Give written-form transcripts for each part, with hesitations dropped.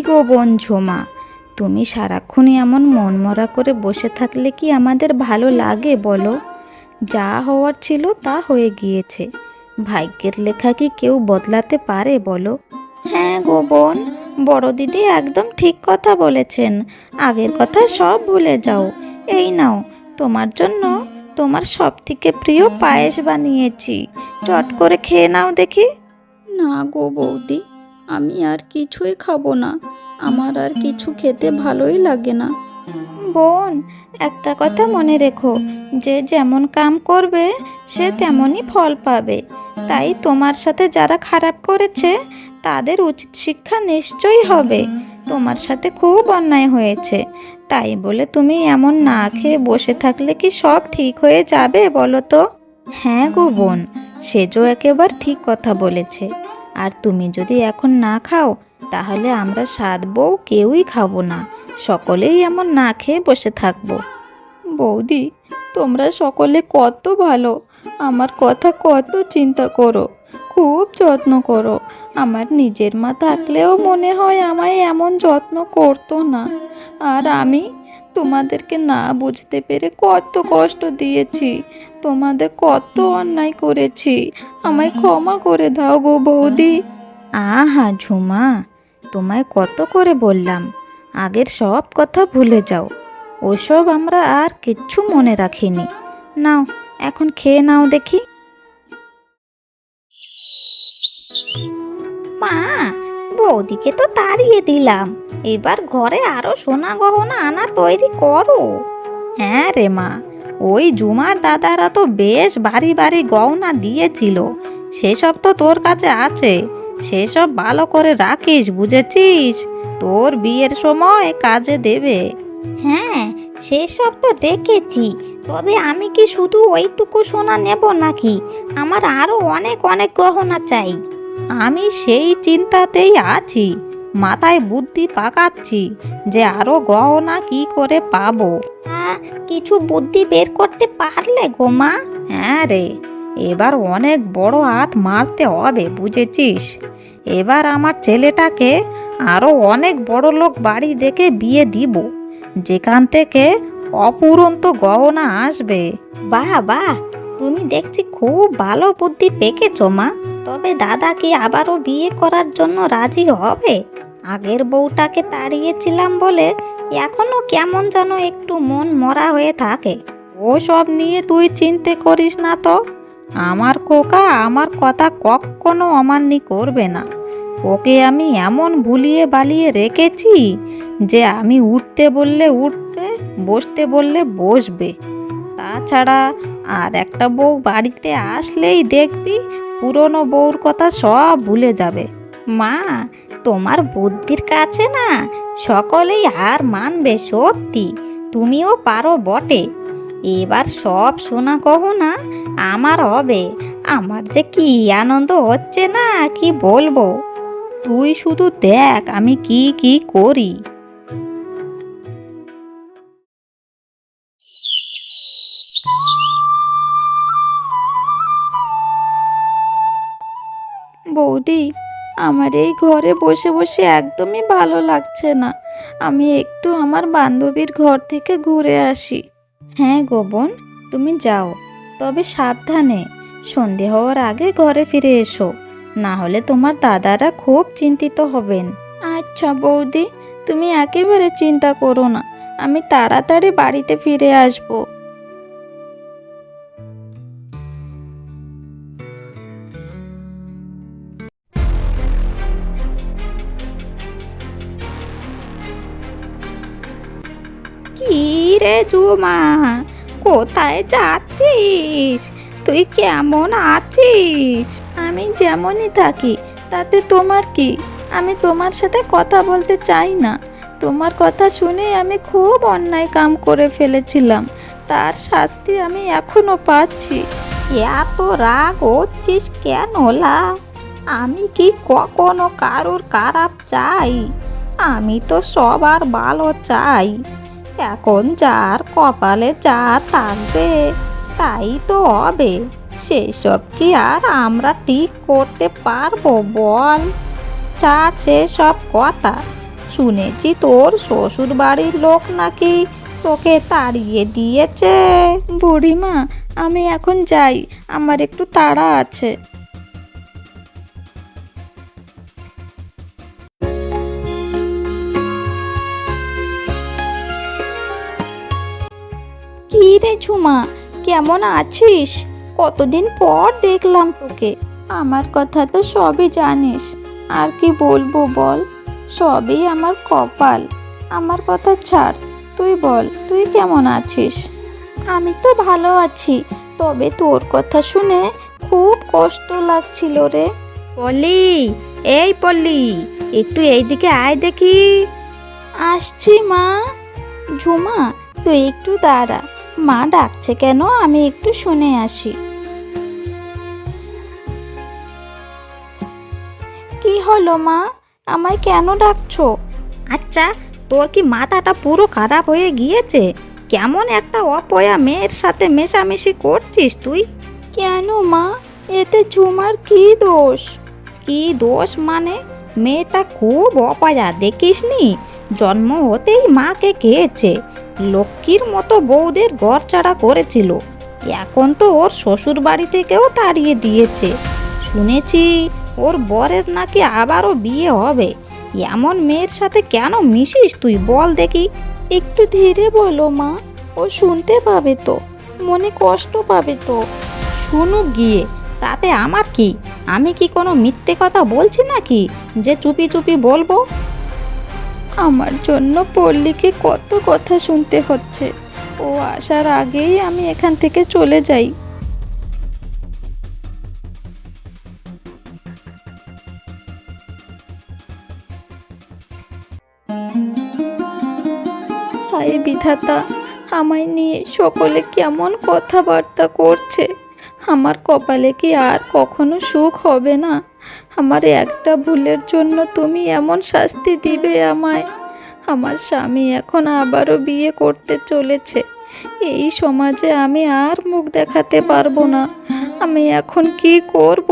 গো বোন ঝুমা, তুমি সারাক্ষণ এমন মনমরা করে বসে থাকলে কি আমাদের ভালো লাগে বলো? যা হওয়ার ছিল তা হয়ে গিয়েছে। ভাগ্যের লেখা কি কেউ বদলাতে পারে বলো? হ্যাঁ গো বোন, বড় দিদি একদম ঠিক কথা বলেছেন। আগের কথা সব ভুলে যাও। এই নাও, তোমার জন্য তোমার সব থেকে প্রিয় পায়েস বানিয়েছি, চট করে খেয়ে নাও দেখি। না গো বৌদি, আমি আর কিছুই খাবো না। আমার আর কিছু খেতে ভালোই লাগে না। বোন, একটা কথা মনে রেখো, যে যেমন কাম করবে সে তেমনই ফল পাবে। তাই তোমার সাথে যারা খারাপ করেছে তাদের উচিত শিক্ষা নিশ্চয়ই হবে। তোমার সাথে খুব অন্যায় হয়েছে, তাই বলে তুমি এমন না খেয়ে বসে থাকলে কি সব ঠিক হয়ে যাবে বলো তো? হ্যাঁ গো বোন, সেজো একেবারে ঠিক কথা বলেছে। আর তুমি যদি এখন না খাও, তাহলে আমরা 7 বউ কেউই খাবো না, সকলেই এমন না খেয়ে বসে থাকবো। বৌদি, তোমরা সকলে কত ভালো, আমার কথা কত চিন্তা করো, খুব যত্ন করো। আমার নিজের মা থাকলেও মনে হয় আমায় এমন যত্ন করতো না। আর আমি তোমাদেরকে না বুঝতে পেরে কত কষ্ট দিয়েছি, তোমাদের কত অন্যায় করেছি। আমায় ক্ষমা করে দাও গো বৌদি। আহা ঝুমা, তোমায় কত করে বললাম আগের সব কথা ভুলে যাও। ওসব আমরা আর কিচ্ছু মনে রাখিনি। নাও, এখন খেয়ে নাও দেখি। মা, বৌদিকে তো তাড়িয়ে দিলাম, এবার ঘরে আরো সোনা গহনা আনার তৈরি করো। হ্যাঁ রে মা, ওই ঝুমার দাদারা তো বেশ ভারী ভারী গহনা দিয়েছিল, সেসব তো তোর কাছে আছে। সেসব ভালো করে রাখিস, বুঝেছিস? তোর বিয়ের সময় কাজে দেবে। হ্যাঁ, সেসব তো রেখেছি, তবে আমি কি শুধু ওইটুকু সোনা নেব নাকি? আমার আরো অনেক অনেক গহনা চাই। আমি সেই চিন্তাতেই আছি, মাথায় বুদ্ধি পাকাচ্ছি যে আরো গহনা কি করে পাবো। কিছু বুদ্ধি বের করতে পারলে গো মা? হ্যাঁ রে, এবার অনেক বড় হাত মারতে হবে, বুঝেছিস? এবার আমার ছেলেটাকে আরো অনেক বড় লোক বাড়ি দেখে বিয়ে দিব, যেখান থেকে অপুরন্ত গহনা আসবে। বাহ বাহ, তুমি দেখছি খুব ভালো বুদ্ধি পেকেছো মা। তবে দাদা কি আবারও বিয়ে করার জন্য রাজি হবে? আগের বউটাকে তাড়িয়েছিলাম বলে এখনো কেমন যেন একটু মন মরা হয়ে থাকে। ও সব নিয়ে তুই চিন্তে করিস না তো। আমার খোকা আমার কথা কখনো অমান্য করবে না। ওকে আমি এমন ভুলিয়ে বালিয়ে রেখেছি যে আমি উঠতে বললে উঠবে, বসতে বললে বসবে। তাছাড়া আর একটা বউ বাড়িতে আসলেই দেখবি পুরনো বউর কথা সব ভুলে যাবে। মা, তোমার বুদ্ধির কাছে না সকলেই হার মানবে, সত্যি। তুমিও পারো বটে। এবার সব সোনা গহনা আমার হবে। আমার যে কি আনন্দ হচ্ছে না, কি বলবো। তুই শুধু দেখ আমি কি কি করি। বৌদি, আমার এই ঘরে বসে বসে একদমই ভালো লাগছে না। আমি একটু আমার বান্ধবীর ঘর থেকে ঘুরে আসি। হ্যাঁ গো বোন, তুমি যাও, তবে সাবধানে। সন্ধে হওয়ার আগে ঘরে ফিরে এসো, না হলে তোমার দাদারা খুব চিন্তিত হবেন। আচ্ছা বৌদি, তুমি একেবারে চিন্তা করো না, আমি তাড়াতাড়ি বাড়িতে ফিরে আসবো। কি রে ঝুমা, কোথায় যাচ্ছিস? তুই কেমন আছিস? আমি যেমনই থাকি তাতে তোমার কি? আমি তোমার সাথে কথা বলতে চাই না। তোমার কথা শুনে আমি খুব অন্যায় কাম করে ফেলেছিলাম, তার শাস্তি আমি এখনো পাচ্ছি। এত রাগ হচ্ছিস কেন লা? আমি কি কখনো কারোর খারাপ চাই? আমি তো সবার ভালো চাই। এখন যার কপালে যা থাকবে তাই তো হবে। সেসব কি আর আমরা ঠিক করতে পারবো বল? ছাড় সেসব কথা। শুনেছি তোর শ্বশুর বাড়ির লোক নাকি তোকে তাড়িয়ে দিয়েছে। বুড়িমা, আমি এখন যাই, আমার একটু তাড়া আছে। কি রে ঝুমা, কেমন আছিস? কতদিন পর দেখলাম তোকে। আমার কথা তো সবই জানিস, আর কি বলবো বল, সবই আমার কপাল। আমার কথা ছাড়, তুই বল, তুই কেমন আছিস? আমি তো ভালো আছি, তবে তোর কথা শুনে খুব কষ্ট লাগছিল রে। পল্লী, এই পল্লী, একটু এইদিকে আয় দেখি। আসছি মা। ঝুমা, তুই একটু দাঁড়া, মা ডাকছে কেন, আমি একটু শুনে আসি। কি হলো মা, আমায় কেন ডাকছো? আচ্ছা, তোর কি মাথাটা পুরো খারাপ হয়ে গিয়েছে? কেমন একটা অপয়া মেয়ের সাথে মেশামেশি করছিস তুই? কেন মা, এতে ঝুমার কি দোষ? কি দোষ মানে? মেয়েটা খুব অপয়া, দেখিসনি? জন্ম হতেই মাকে খেয়েছে, লক্ষ্মীর মতো বউদের ঘরছাড়া করেছিল। এখন তো ওর শ্বশুর বাড়ি থেকেও তাড়িয়ে দিয়েছে। শুনেছি ওর বরের নাকি আবারও বিয়ে হবে। এমন মেয়ের সাথে কেন মিশিস তুই, বল দেখি? একটু ধীরে বলো মা, ও শুনতে পাবে তো, মনে কষ্ট পাবে তো। শুনুক গিয়ে, তাতে আমার কি? আমি কি কোনো মিথ্যে কথা বলছি নাকি যে চুপি চুপি বলবো? আমার জন্য পল্লীকে কত কথা শুনতে হচ্ছে, ও আসার আগেই আমি এখান থেকে চলে যাই। হায় বিধাতা, আমায় নিয়ে সকলে কেমন কথাবার্তা করছে। আমার কপালে কি আর কখনো সুখ হবে না? আমার একটা ভুলের জন্য তুমি এমন শাস্তি দিবে আমায়? আমার স্বামী এখন আবারও বিয়ে করতে চলেছে। এই সমাজে আমি আর মুখ দেখাতে পারবো না। আমি এখন কি করব,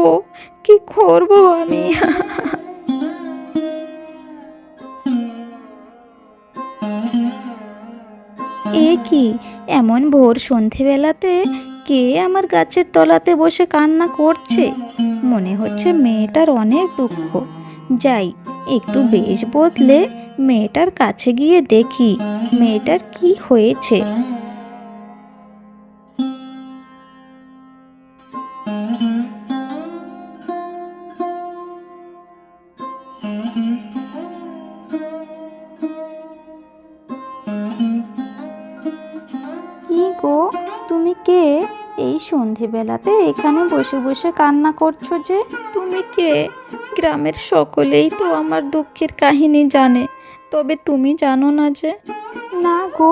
কি করব আমি? এ কি, এমন ভোর সন্ধেবেলাতে কে আমার গাছের তলাতে বসে কান্না করছে? মনে হচ্ছে মেয়েটার অনেক দুঃখ। যাই, একটু বেশ বদলে মেয়েটার কাছে গিয়ে দেখি মেয়েটার কি হয়েছে। কি গো, তুমি কে? এই সন্ধেবেলাতে এখানে বসে বসে কান্না করছো যে? তুমি কে? গ্রামের সকলেই তো আমার দুঃখের কাহিনী জানে, তবে তুমি জানো না যে? না গো,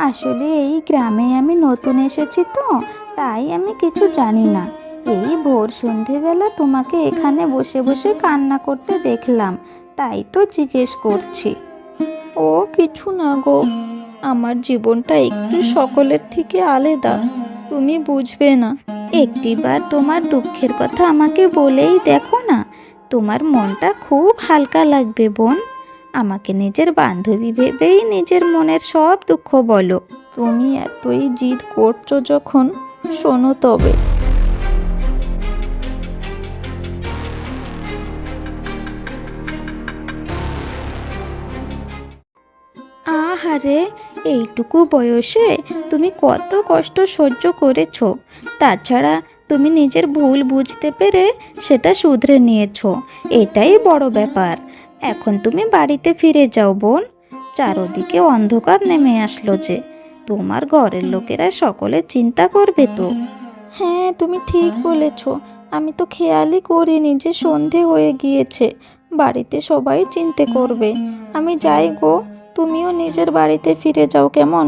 আসলে এই গ্রামে আমি নতুন এসেছি তো, তাই আমি কিছু জানি না। এই ভোর সন্ধেবেলা তোমাকে এখানে বসে বসে কান্না করতে দেখলাম, তাই তো জিজ্ঞেস করছি। ও কিছু না গো, আমার জীবনটা একটু সকলের থেকে আলাদা, তুমি বুঝবে না। একটিবার তোমার দুঃখের কথা আমাকে বলেই দেখো না, তোমার মনটা খুব হালকা লাগবে বোন। আমাকে নিজের বান্ধবী ভেবেই নিজের মনের সব দুঃখ বলো। তুমি এতই জিদ করছো যখন, শোনো তবে। আহারে, এইটুকু বয়সে তুমি কত কষ্ট সহ্য করেছো। তাছাড়া তুমি নিজের ভুল বুঝতে পেরে সেটা শুধরে নিয়েছো, এটাই বড় ব্যাপার। এখন তুমি বাড়িতে ফিরে যাও বোন। চারদিকে অন্ধকার নেমে আসলো যে, তোমার ঘরের লোকেরা সকলে চিন্তা করবে তো। হ্যাঁ, তুমি ঠিক বলেছ, আমি তো খেয়ালই করিনি যে সন্ধে হয়ে গিয়েছে। বাড়িতে সবাই চিন্তা করবে। আমি যাই গো, তুমিও নিজের বাড়িতে ফিরে যাও কেমন?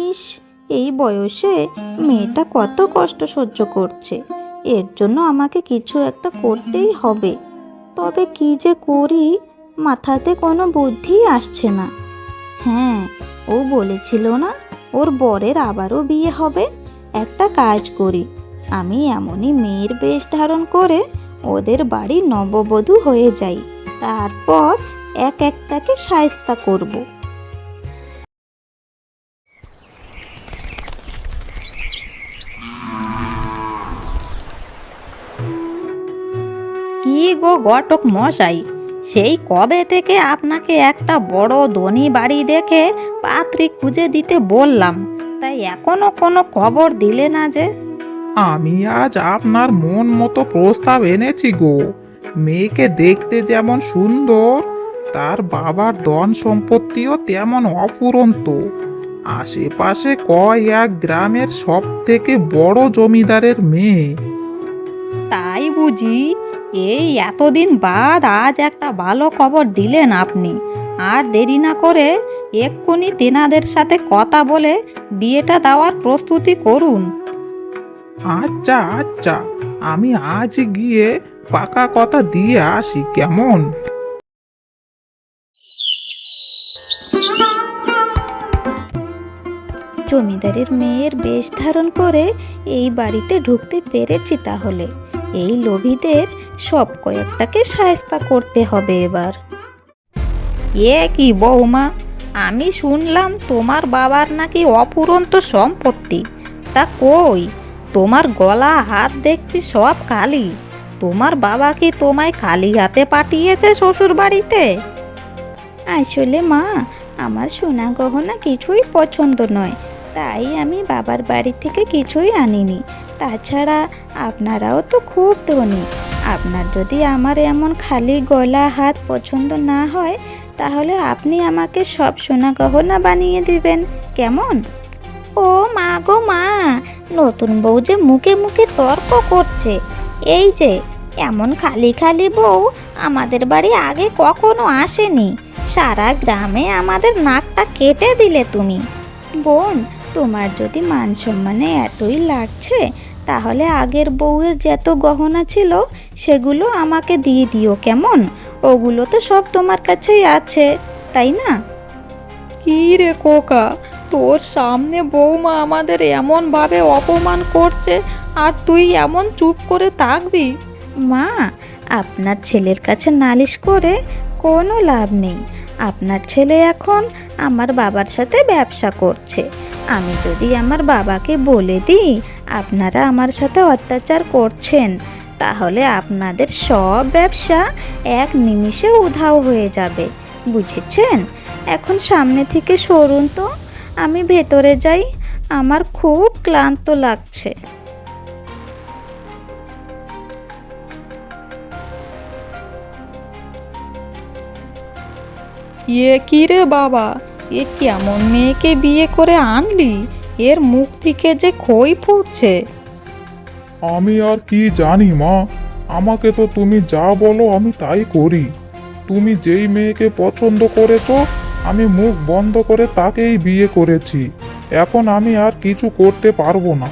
ইস, এই বয়সে মেয়েটা কত কষ্ট সহ্য করছে। এর জন্য আমাকে কিছু একটা করতেই হবে। তবে কি যে করি, মাথাতে কোনো বুদ্ধি আসছে না। হ্যাঁ, ও বলেছিল না ওর বরের আবারও বিয়ে হবে? একটা কাজ করি, আমি এমনই মেয়ের বেশ ধারণ করে ওদের বাড়ি নববধূ হয়ে যাই, তারপর এক একটাকে শায়েস্তা করব। কি গো ঘটক মশাই, সেই কবে থেকে আপনাকে একটা বড় ধনী বাড়ি দেখে পাত্রী খুঁজে দিতে বললাম, তাই এখনো কোনো খবর দিলে না যে? আমি আজ আপনার মন মতো প্রস্তাব এনেছি গো। মেয়েকে দেখতে যেমন সুন্দর, তার বাবার ধন সম্পত্তিও তেমন অফুরন্ত। আশেপাশে এক গ্রামের সব থেকে বড় জমিদারের মেয়ে। তাই বুঝি? এই এতদিন বাদ আজ একটা ভালো খবর দিলেন আপনি। আর দেরি না করে এক্ষুনি তেনাদের সাথে কথা বলে বিয়েটা দেওয়ার প্রস্তুতি করুন। আচ্ছা আচ্ছা, আমি আজ গিয়ে পাকা কথা দিয়ে আসি, কেমন? জমিদারের মেয়ের বেশ ধারণ করে এই বাড়িতে ঢুকতে পেরেছি, তাহলে এই লোভীদের সব কয়েকটাকে শায়েস্তা করতে হবে এবার। এ কি বৌমা, আমি শুনলাম তোমার বাবার নাকি অফুরন্ত সম্পত্তি। তা কই, তোমার গলা হাত দেখছি সব খালি। তোমার বাবা কি তোমায় খালি হাতে পাঠিয়েছে শ্বশুর বাড়িতে? আসলে মা, আমার সোনা গহনা কিছুই পছন্দ নয়, তাই আমি বাবার বাড়ি থেকে কিছুই আনিনি। তাছাড়া আপনারাও তো খুব ধনী, আপনার যদি আমার এমন খালি গলা হাত পছন্দ না হয়, তাহলে আপনি আমাকে সব সোনা গহনা বানিয়ে দিবেন, কেমন? ও মা গো মা, নতুন বউ যে মুখে মুখে তর্ক করছে। এই যে এমন খালি খালি বউ আমাদের বাড়ি আগে কখনো আসেনি। সারা গ্রামে আমাদের নাকটা কেটে দিলে তুমি। বোন, তোমার যদি মান সম্মানে এতই লাগছে, তাহলে আগের বউয়ের যত গহনা ছিল সেগুলো আমাকে দিয়ে দিও, কেমন? ওগুলো তো সব তোমার কাছেই আছে, তাই না? কি রে কোকা, তোর সামনে বৌমা আমাদের এমনভাবে অপমান করছে, আর তুই এমন চুপ করে থাকবি? মা, আপনার ছেলের কাছে নালিশ করে কোনো লাভ নেই। আপনার ছেলে এখন আমার বাবার সাথে ব্যবসা করছে। আমি যদি আমার বাবাকে বলে দিই আপনারা আমার সাথে অত্যাচার করছেন, তাহলে আপনাদের সব ব্যবসা এক নিমিষে উধাও হয়ে যাবে, বুঝেছেন? এখন সামনে থেকে সরুন তো, আমি ভেতরে যাই, আমার খুব ক্লান্ত লাগছে। কি রে বাবা, এ কেমন মেয়েকে বিয়ে করে আনলি? এর মুখ থেকে যে খই ফুটছে। আমি আর কি জানি মা, আমাকে তো তুমি যা বলো আমি তাই করি। তুমি যেই মেয়েকে পছন্দ করেছো, আমি মুখ বন্ধ করে তাকেই বিয়ে করেছি। এখন আমি আর কিছু করতে পারবো না।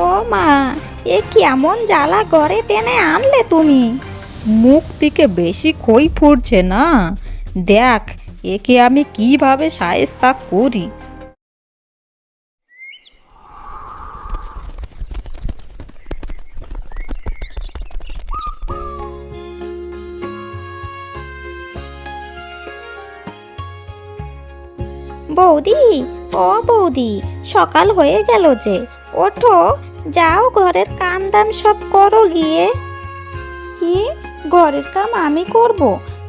ও মা, এ কেমন জ্বালা ঘরে টেনে আনলে তুমি? মুখ থেকে বেশি খই ফুটছে না? দেখ একে আমি কিভাবে শায়েস্তা করি। বৌদি, ও বৌদি, সকাল হয়ে গেল যে, ওঠো, যাও ঘরের কাম দাম সব করো গিয়ে। কি ঘরের কাম আমি করব?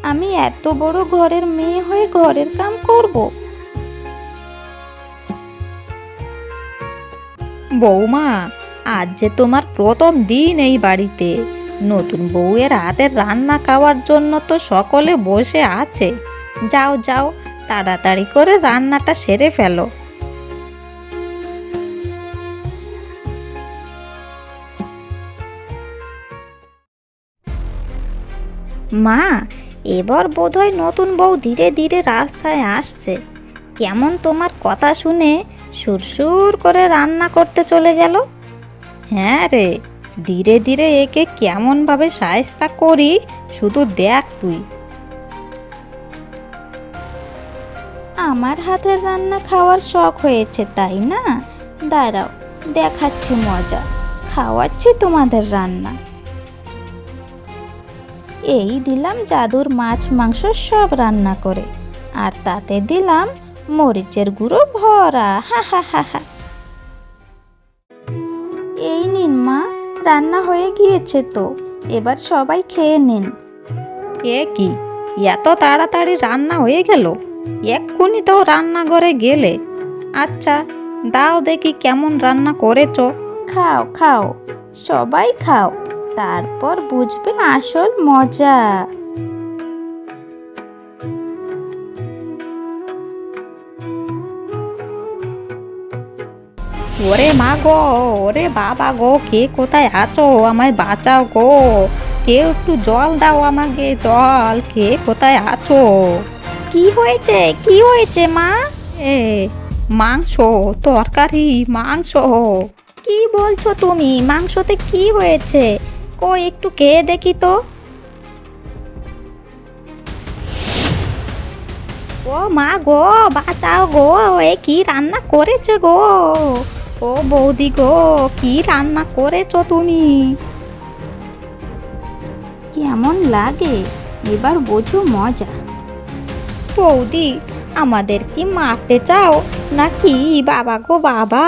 আমি এত বড় ঘরের মেয়ে হয়ে ঘরের কাম করব? বৌমা, আজ যে তোমার প্রথম দিন এই বাড়িতে। নতুন বউয়ের হাতের রান্না খাওয়ার জন্য তো সকলে বসে আছে। যাও যাও, তাড়াতাড়ি করে রান্নাটা সেরে ফেলো। মা, এবার বোধহয় নতুন বউ ধীরে ধীরে রাস্তায় আসছে। কেমন তোমার কথা শুনে সুরসুর করে রান্না করতে চলে গেল। হ্যাঁ রে, ধীরে ধীরে একে কেমনভাবে শায়েস্তা করি শুধু দেখ তুই। আমার হাতের রান্না খাওয়ার শখ হয়েছে, তাই না? দাঁড়াও, দেখাচ্ছি মজা, খাওয়াচ্ছি তোমাদের রান্না। এই দিলাম জাদুর মাছ মাংস সব রান্না করে, আর তাতে দিলাম মরিচের গুঁড়ো ভরা। হা হা হা হা। এই নিন মা, রান্না হয়ে গিয়েছে তো, এবার সবাই খেয়ে নিন। এ কি, এত তাড়াতাড়ি রান্না হয়ে গেল? এক্ষুনি তো রান্নাঘরে গেলে। আচ্ছা, দাও দেখি কেমন রান্না করেছো। খাও খাও, সবাই খাও, তারপর বুঝবে আসল মজা। ওরে মা গো, ওরে বাবা গো, কে কোথায় আছো? আমায় বাঁচাও গো, কেউ একটু জল দাও আমাকে, জল। কে কোথায় আছো? কি হয়েছে, কি হয়েছে মা? এ মাংস, তরকারি, মাংস। কি বলছো তুমি? মাংসতে কি হয়েছে? কই একটু খেয়ে দেখি তো। ও মা গো, বাঁচাও গো, এ কি রান্না করেছে গো? ও বৌদি গো, কি রান্না করেছো তুমি? কেমন লাগে এবার বোঝো মজা। বৌদি, আমাদের কি মারতে চাও নাকি? বাবা গো বাবা,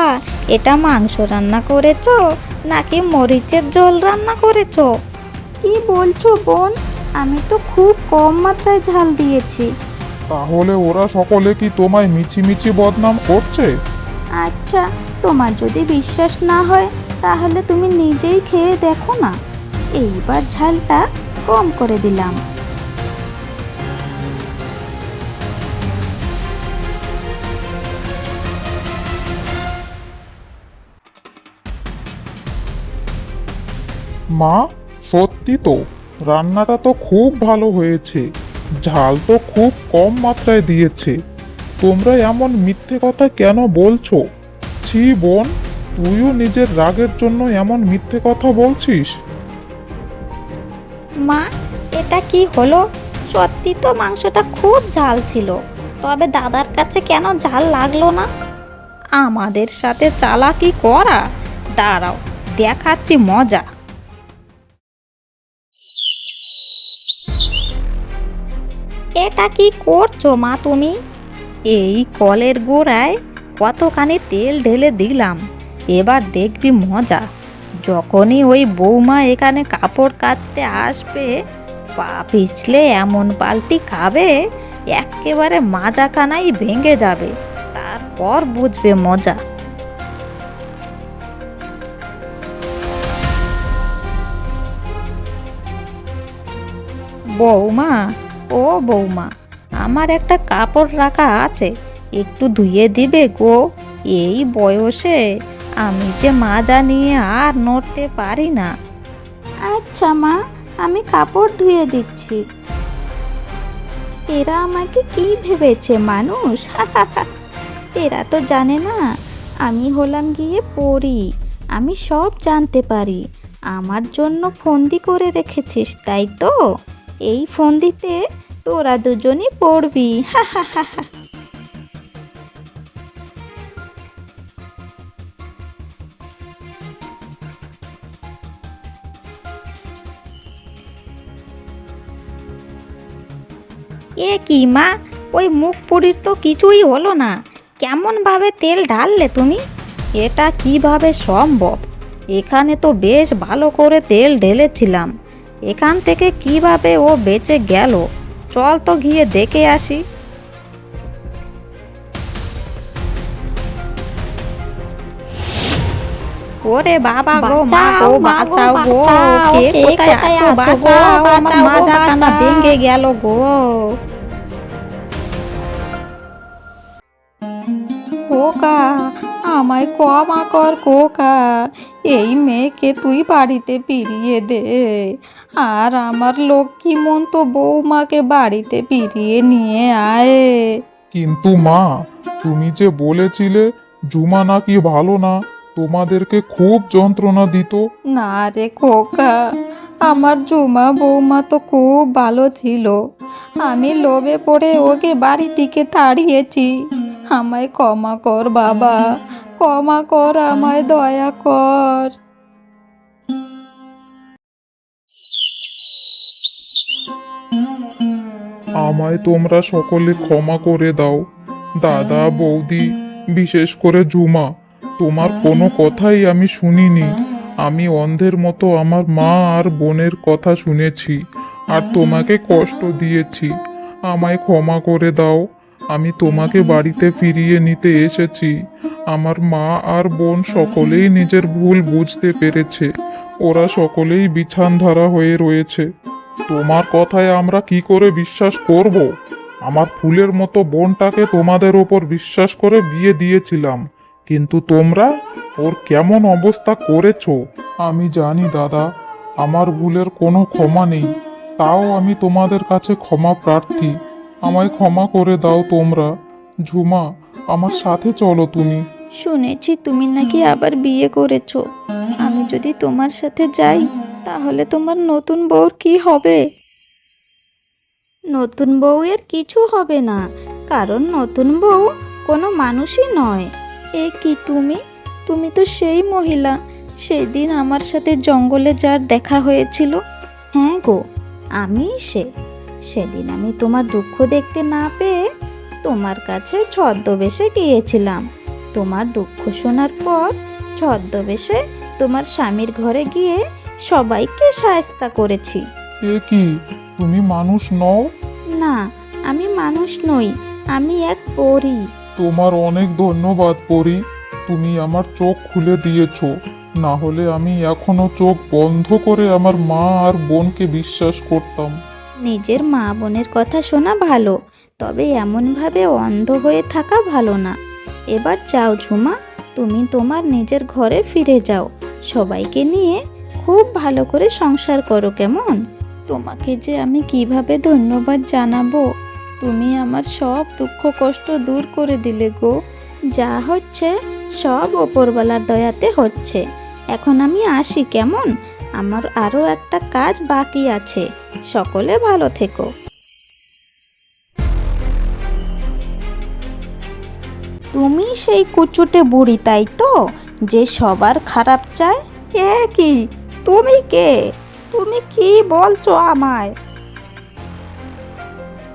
এটা মাংস রান্না করেছো নাকি মরিচের ঝোল রান্না করেছো? কি বলছো বোন? আমি তো খুব কম মাত্রায় ঝাল দিয়েছি। তাহলে ওরা সকলে কি তোমায় মিছিমিছি বদনাম করছে? আচ্ছা, তোমার যদি বিশ্বাস না হয় তাহলে তুমি নিজেই খেয়ে দেখো না। এইবার ঝালটা কম করে দিলাম। মা, সত্যি তো রান্নাটা তো খুব ভালো হয়েছে, ঝাল তো খুব কম মাত্রায় দিয়েছে। তোমরা এমন মিথ্যে কথা কেন বলছো? ছি বোন, তুইও নিজের রাগের জন্য এমন মিথ্যে কথা বলছিস? মা, এটা কি হলো? সত্যি তো মাংসটা খুব ঝাল ছিল, তবে দাদার কাছে কেন ঝাল লাগলো না? আমাদের সাথে চালাকি করা? দাঁড়াও, দেখাচ্ছি মজা। এটা কি করছো মা তুমি? এই কলের গোড়ায় কতখানি তেল ঢেলে দিলাম, এবার দেখবি মজা। যখনই ওই বৌমা এখানে কাপড় কাচতে আসবে, পা পিছলে এমন পাল্টি খাবে, একেবারে মাজাখানাই ভেঙে যাবে, তারপর বুঝবে মজা। বৌমা, ও বৌমা, আমার একটা কাপড় রাখা আছে, একটু ধুয়ে দিবে গো? এই বয়সে আমি যে মাজা নিয়ে আর নড়তে পারি না। আচ্ছা মা, আমি কাপড় ধুয়ে দিচ্ছি। এরা আমাকে কি ভেবেছে, মানুষ? এরা তো জানে না আমি হলাম গিয়ে পড়ি। আমি সব জানতে পারি। আমার জন্য ফন্দি করে রেখেছিস, তাই তো? এই ফন্দিতে তোরা দুজনই পড়বি। হা হা হা হা। এ কি মা, ওই মুখ পুরির তো কিছুই হলো না, কেমনভাবে তেল ঢাললে তুমি? এটা কিভাবে সম্ভব? এখানে তো বেশ ভালো করে তেল ঢেলেছিলাম, এখান থেকে কিভাবে ও বেঁচে গেল? চল তো গিয়ে দেখে আসি। ওরে বাবা গো, মা গো, বাঁচাও গো, কে কোথায় আছো? বাঁচাও, আমার মাজাখানা ভেঙে গেল গো। খোকা, আমায় ক্ষমা কর খোকা, এই মেয়েকে তুই বাড়িতে ফিরিয়ে দে, আর আমার লক্ষ্মীমন্ত বৌমাকে বাড়িতে ফিরিয়ে নিয়ে আয়। কিন্তু মা, তুমি যে বলেছিলে জুমা নাকি ভালো না, তোমাদেরকে খুব যন্ত্রণা দিত। না রে খোকা, আমার জুমা বৌমা তো খুব ভালো ছিল, আমি লোভে পড়ে ওকে বাড়ি থেকে তাড়িয়েছি। আমায় ক্ষমা কর বাবা, ক্ষমা কর, আমায় দয়া কর। আমায় তোমরা সকলে ক্ষমা করে দাও। দাদা, বৌদি, বিশেষ করে ঝুমা, তোমার কোনো কথাই আমি শুনিনি। আমি অন্ধের মতো আমার মা আর বোনের কথা শুনেছি আর তোমাকে কষ্ট দিয়েছি। আমায় ক্ষমা করে দাও। আমি তোমাকে বাড়িতে ফিরিয়ে নিতে এসেছি। আমার মা আর বোন সকলেই নিজের ভুল বুঝতে পেরেছে। ওরা সকলেই বিছানধারা হয়ে রয়েছে। তোমার কথায় আমরা কি করে বিশ্বাস করব? আমার ফুলের মতো বোনটাকে তোমাদের ওপর বিশ্বাস করে বিয়ে দিয়েছিলাম, কিন্তু তোমরা ওর কেমন অবস্থা করেছো। আমি জানি দাদা, আমার ভুলের কোনো ক্ষমা নেই, তাও আমি তোমাদের কাছে ক্ষমা প্রার্থী। আমায় ক্ষমা করে দাও তোমরা। ঝুমা, আমার সাথে চলো তুমি। শুনেছি তুমি নাকি আবার বিয়ে করেছো। আমি যদি তোমার সাথে যাই তাহলে তোমার নতুন বউর কি হবে? নতুন বউয়ের কিছু হবে না, কারণ নতুন বউ কোনো মানুষই নয়। এ কি তুমি? তুমি তো সেই মহিলা সেদিন আমার সাথে জঙ্গলে যার দেখা হয়েছিল। হ্যাঁ গো, আমি সেদিন আমি তোমার দুঃখ দেখতে না পেয়ে তোমার কাছে ছদ্মবেশে গিয়েছিলাম। তোমার দুঃখ শোনার পর ছদ্মবেশে তোমার স্বামীর ঘরে গিয়ে সবাইকে শায়েস্তা করেছি। এ কি, তুমি মানুষ নও? না, আমি মানুষ নই, আমি এক পরী। তোমার অনেক ধন্যবাদ পরি, তুমি আমার চোখ খুলে দিয়েছো। না হলে আমি এখনো চোখ বন্ধ করে আমার মা আর বোনকে বিশ্বাস করতাম। নিজের মা বোনের কথা শোনা ভালো, তবে এমনভাবে অন্ধ হয়ে থাকা ভালো না। এবার যাও ঝুমা, তুমি তোমার নিজের ঘরে ফিরে যাও। সবাইকে নিয়ে খুব ভালো করে সংসার করো, কেমন? তোমাকে যে আমি কিভাবে ধন্যবাদ জানাবো। তুমি আমার সব দুঃখ কষ্ট দূর করে দিলে গো। যা হচ্ছে সব ওপরওয়ালার দয়াতে হচ্ছে। এখন আমি আসি, কেমন? আমার আরও একটা কাজ বাকি আছে। সকলে ভালো থেকো। তুমি সেই কুচুটে বুড়ি, তাই তো, যে সবার খারাপ চায়? কে কি? তুমি কে? তুমি কি বলছো আমায়?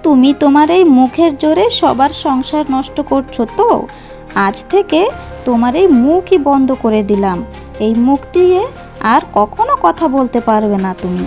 তুমি তোমার এই মুখের জোরে সবার সংসার নষ্ট করছো তো? আজ থেকে তোমার এই মুখই বন্ধ করে দিলাম। এই মুখ দিয়ে আর কখনো কথা বলতে পারবে না তুমি।